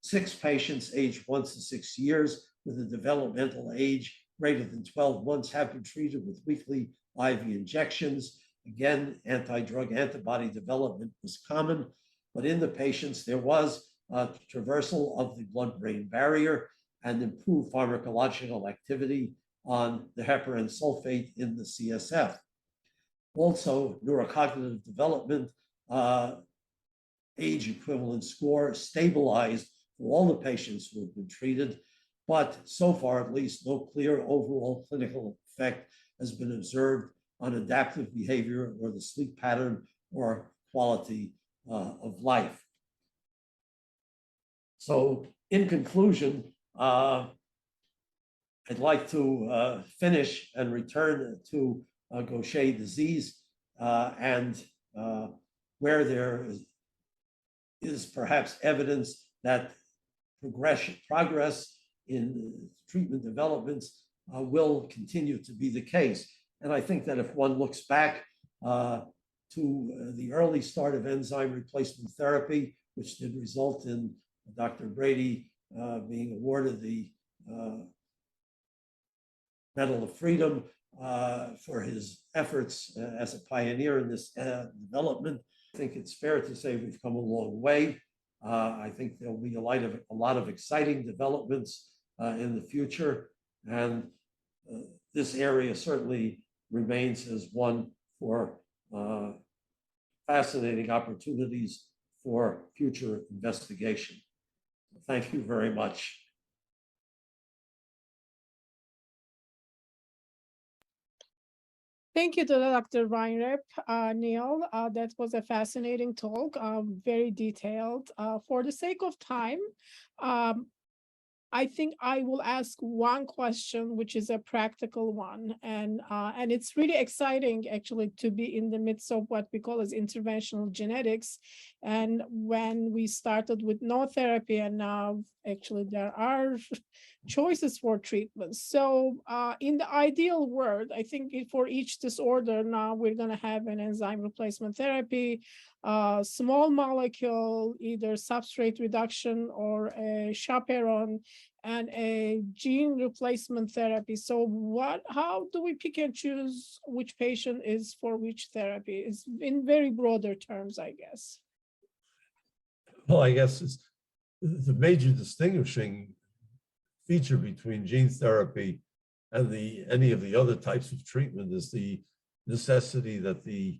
6 patients aged 1 to 6 years with a developmental age greater than 12 months have been treated with weekly IV injections. Again, anti-drug antibody development was common, but in the patients, there was traversal of the blood-brain barrier and improved pharmacological activity on the heparan sulfate in the CSF. Also, neurocognitive development, age equivalent score stabilized for all the patients who have been treated, but so far, at least, no clear overall clinical effect has been observed on adaptive behavior or the sleep pattern or quality of life. So in conclusion, I'd like to finish and return to Gaucher disease and where there is perhaps evidence that progress in treatment developments will continue to be the case. And I think that if one looks back to the early start of enzyme replacement therapy, which did result in Dr. Brady being awarded the Medal of Freedom for his efforts as a pioneer in this development. I think it's fair to say we've come a long way. I think there'll be a lot of exciting developments in the future, and this area certainly remains as one for fascinating opportunities for future investigation. Thank you very much. Thank you to Dr. Weinreb, Neil. That was a fascinating talk, very detailed. For the sake of time, I think I will ask one question, which is a practical one, and it's really exciting actually to be in the midst of what we call as interventional genetics. And when we started with no therapy, and now actually there are choices for treatment. So in the ideal world, I think for each disorder now we're going to have an enzyme replacement therapy, small molecule, either substrate reduction or a chaperone, and a gene replacement therapy. So how do we pick and choose which patient is for which therapy? It's in very broader terms, I guess. Well, I guess it's the major distinguishing feature between gene therapy and any of the other types of treatment is the necessity that the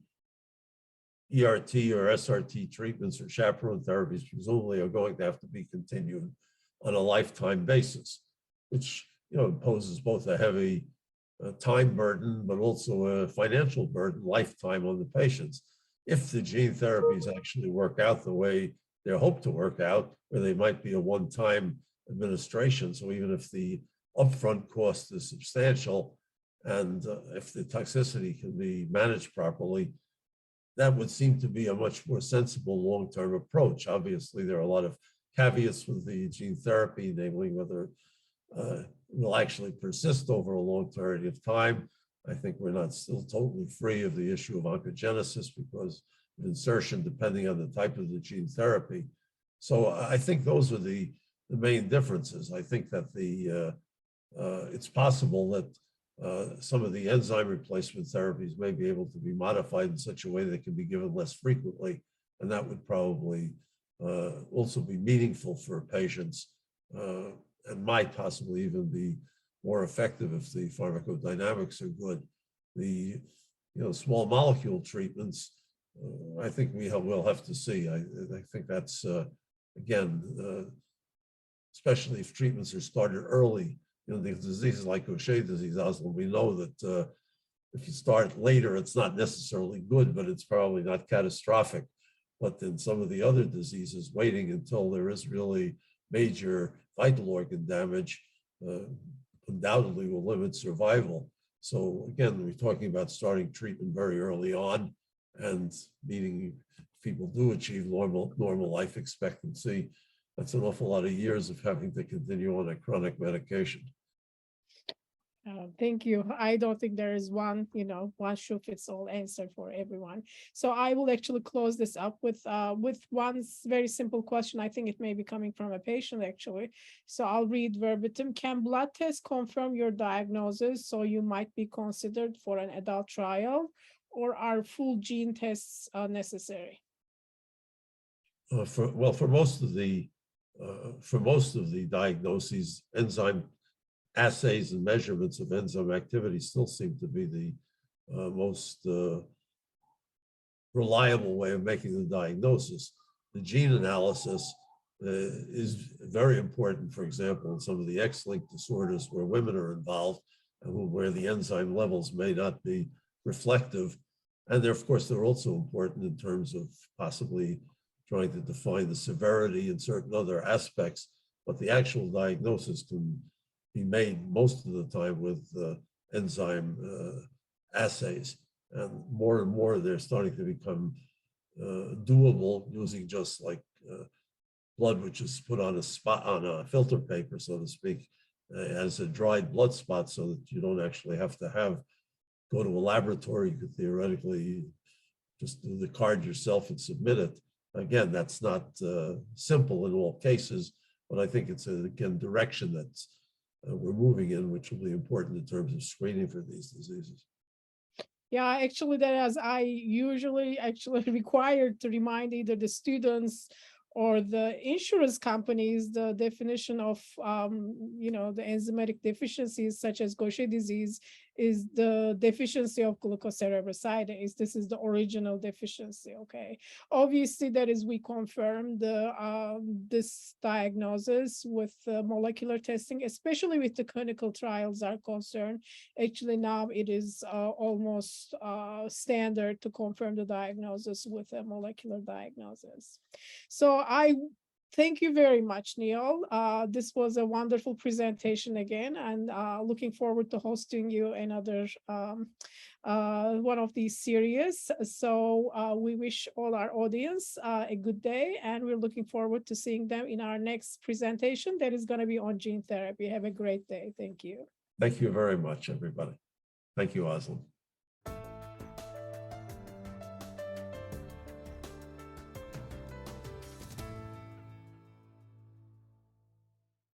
ERT or SRT treatments or chaperone therapies presumably are going to have to be continued on a lifetime basis, which imposes both a heavy time burden, but also a financial burden, lifetime on the patients. If the gene therapies actually work out the way they're hoped to work out, where they might be a one-time administration, so even if the upfront cost is substantial, and if the toxicity can be managed properly, that would seem to be a much more sensible long-term approach. Obviously, there are a lot of caveats with the gene therapy, namely whether it will actually persist over a long period of time. I think we're not still totally free of the issue of oncogenesis because of insertion, depending on the type of the gene therapy. So I think those are the main differences. I think that it's possible that some of the enzyme replacement therapies may be able to be modified in such a way that they can be given less frequently, and that would probably also be meaningful for patients and might possibly even be more effective if the pharmacodynamics are good. The small molecule treatments, I think we'll have to see. I think that's again, especially if treatments are started early. The diseases like Gaucher disease, Ozlem, we know that if you start later, it's not necessarily good, but it's probably not catastrophic. But in some of the other diseases, waiting until there is really major vital organ damage undoubtedly will limit survival. So again, we're talking about starting treatment very early on, and meaning people do achieve normal life expectancy. That's an awful lot of years of having to continue on a chronic medication. Thank you. I don't think there is one, one shoe fits all answer for everyone. So I will actually close this up with one very simple question. I think it may be coming from a patient actually. So I'll read verbatim. Can blood tests confirm your diagnosis so you might be considered for an adult trial, or are full gene tests necessary? For most of the diagnoses, enzyme assays and measurements of enzyme activity still seem to be the most reliable way of making the diagnosis. The gene analysis is very important, for example, in some of the X-linked disorders where women are involved and where the enzyme levels may not be reflective. And of course, they're also important in terms of possibly trying to define the severity and certain other aspects, but the actual diagnosis can be made most of the time with enzyme assays. And more they're starting to become doable using just like blood, which is put on a filter paper, so to speak, as a dried blood spot, so that you don't actually have to go to a laboratory. You could theoretically just do the card yourself and submit it. Again, that's not simple in all cases, but I think it's again direction that's we're moving in, which will be important in terms of screening for these diseases. Yeah, actually, that as I usually actually required to remind either the students or the insurance companies the definition of the enzymatic deficiencies such as Gaucher disease is the deficiency of glucocerebrosidase. This is the original deficiency. Okay, obviously that is we confirm this diagnosis with molecular testing, especially with the clinical trials are concerned. Actually now it is almost standard to confirm the diagnosis with a molecular diagnosis. So I thank you very much, Neil. This was a wonderful presentation again, and looking forward to hosting you another one of these series. So we wish all our audience a good day, and we're looking forward to seeing them in our next presentation that is going to be on gene therapy. Have a great day. Thank you. Thank you very much, everybody. Thank you, Ozlem.